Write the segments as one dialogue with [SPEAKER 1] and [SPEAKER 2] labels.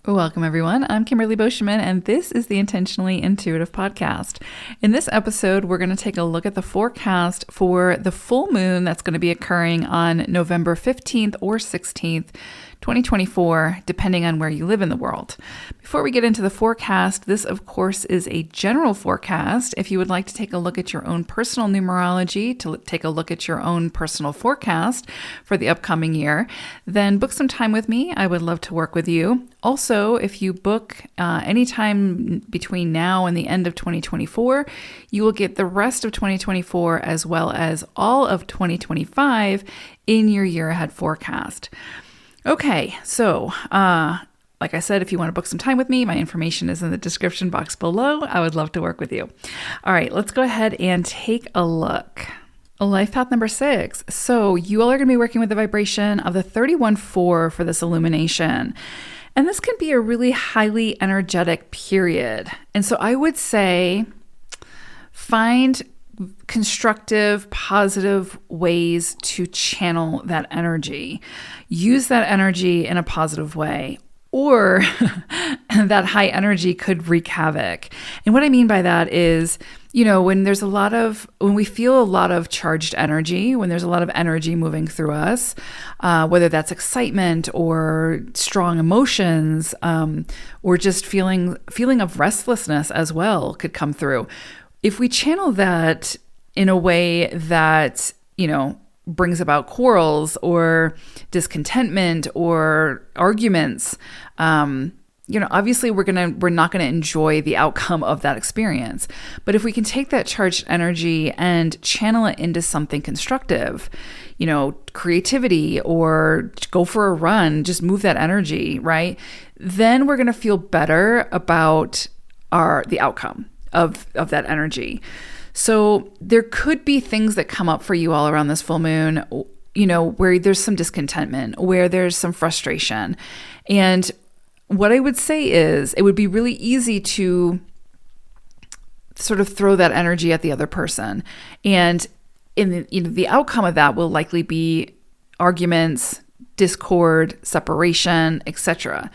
[SPEAKER 1] Welcome, everyone. I'm Kimberly Boschman, and this is the Intentionally Intuitive Podcast. In this episode, we're going to take a look at the forecast for the full moon that's going to be occurring on November 15th or 16th, 2024, depending on where you live in the world. Before we get into the forecast, this, of course, is a general forecast. If you would like to take a look at your own personal numerology, to take a look at your own personal forecast for the upcoming year, then book some time with me. I would love to work with you. Also, if you book anytime between now and the end of 2024, you will get the rest of 2024 as well as all of 2025 in your year ahead forecast. Okay, so like I said, if you want to book some time with me, my information is in the description box below. I would love to work with you. All right, let's go ahead and take a look. Life path number 6. So you all are going to be working with the vibration of the 31-4 for this illumination. And this can be a really highly energetic period. And so I would say find constructive, positive ways to channel that energy. Use that energy in a positive way, or that high energy could wreak havoc. And what I mean by that is, when we feel a lot of charged energy, when there's a lot of energy moving through us, whether that's excitement or strong emotions, or just feeling of restlessness as well could come through. If we channel that in a way that, brings about quarrels or discontentment or arguments, obviously we're not going to enjoy the outcome of that experience. But if we can take that charged energy and channel it into something constructive, creativity, or go for a run, just move that energy, right? Then we're going to feel better about the outcome of that energy. So there could be things that come up for you all around this full moon, where there's some discontentment, where there's some frustration. And what I would say is it would be really easy to sort of throw that energy at the other person. And the outcome of that will likely be arguments, discord, separation, etc.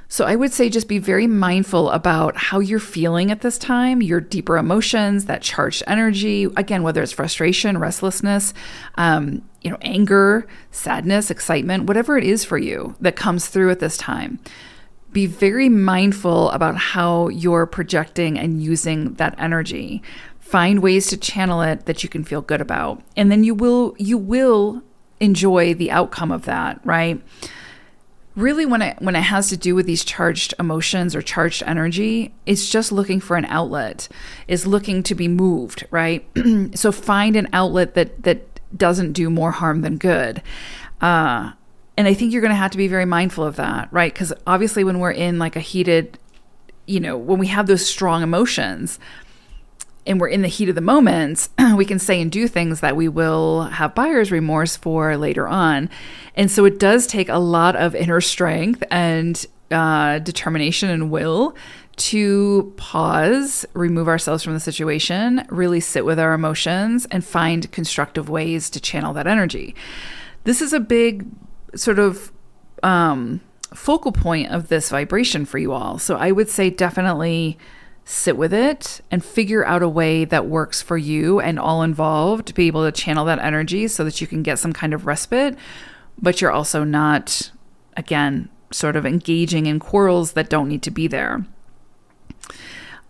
[SPEAKER 1] So I would say just be very mindful about how you're feeling at this time, your deeper emotions, that charged energy, again, whether it's frustration, restlessness, anger, sadness, excitement, whatever it is for you that comes through at this time. Be very mindful about how you're projecting and using that energy. Find ways to channel it that you can feel good about. And then you will enjoy the outcome of that, right? Really, when it has to do with these charged emotions or charged energy, it's just looking for an outlet, is looking to be moved, right? So find an outlet that doesn't do more harm than good. And I think you're going to have to be very mindful of that, right? Because obviously when we're in like a heated, when we have those strong emotions and we're in the heat of the moments, we can say and do things that we will have buyer's remorse for later on. And so it does take a lot of inner strength and determination and will to pause, remove ourselves from the situation, really sit with our emotions and find constructive ways to channel that energy. This is a big sort of focal point of this vibration for you all. So I would say definitely sit with it and figure out a way that works for you and all involved to be able to channel that energy so that you can get some kind of respite, but you're also not, again, sort of engaging in quarrels that don't need to be there.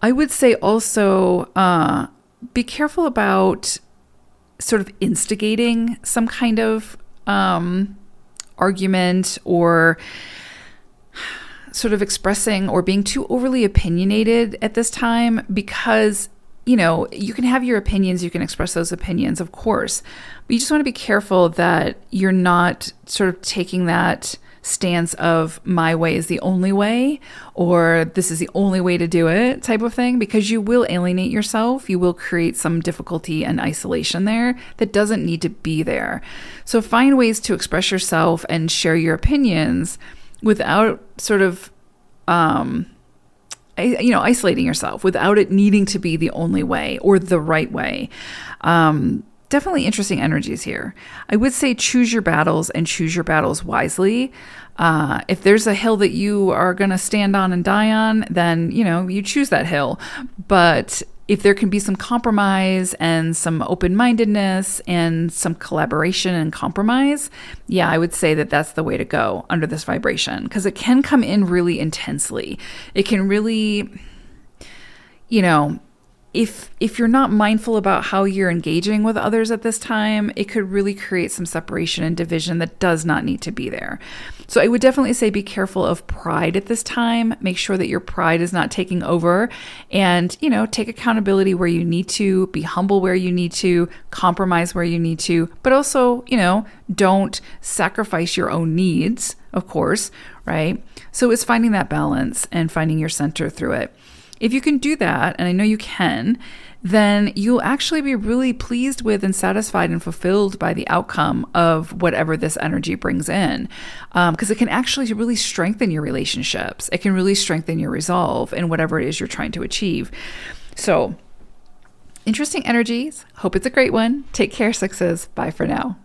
[SPEAKER 1] I would say also be careful about sort of instigating some kind of argument or sort of expressing or being too overly opinionated at this time, because, you can have your opinions, you can express those opinions, of course, but you just want to be careful that you're not sort of taking that stance of my way is the only way, or this is the only way to do it type of thing, because you will alienate yourself. You will create some difficulty and isolation there that doesn't need to be there. So find ways to express yourself and share your opinions without sort of, isolating yourself, without it needing to be the only way or the right way. definitely interesting energies here. I would say choose your battles and choose your battles wisely. If there's a hill that you are going to stand on and die on, then, you choose that hill. But if there can be some compromise and some open-mindedness and some collaboration and compromise, yeah, I would say that that's the way to go under this vibration, because it can come in really intensely. It can really, if you're not mindful about how you're engaging with others at this time, it could really create some separation and division that does not need to be there. So I would definitely say be careful of pride at this time. Make sure that your pride is not taking over, and, take accountability where you need to, be humble where you need to, compromise where you need to, but also, don't sacrifice your own needs, of course, right? So it's finding that balance and finding your center through it. If you can do that, and I know you can, then you'll actually be really pleased with and satisfied and fulfilled by the outcome of whatever this energy brings in. Because it can actually really strengthen your relationships. It can really strengthen your resolve in whatever it is you're trying to achieve. So, interesting energies. Hope it's a great one. Take care, 6s. Bye for now.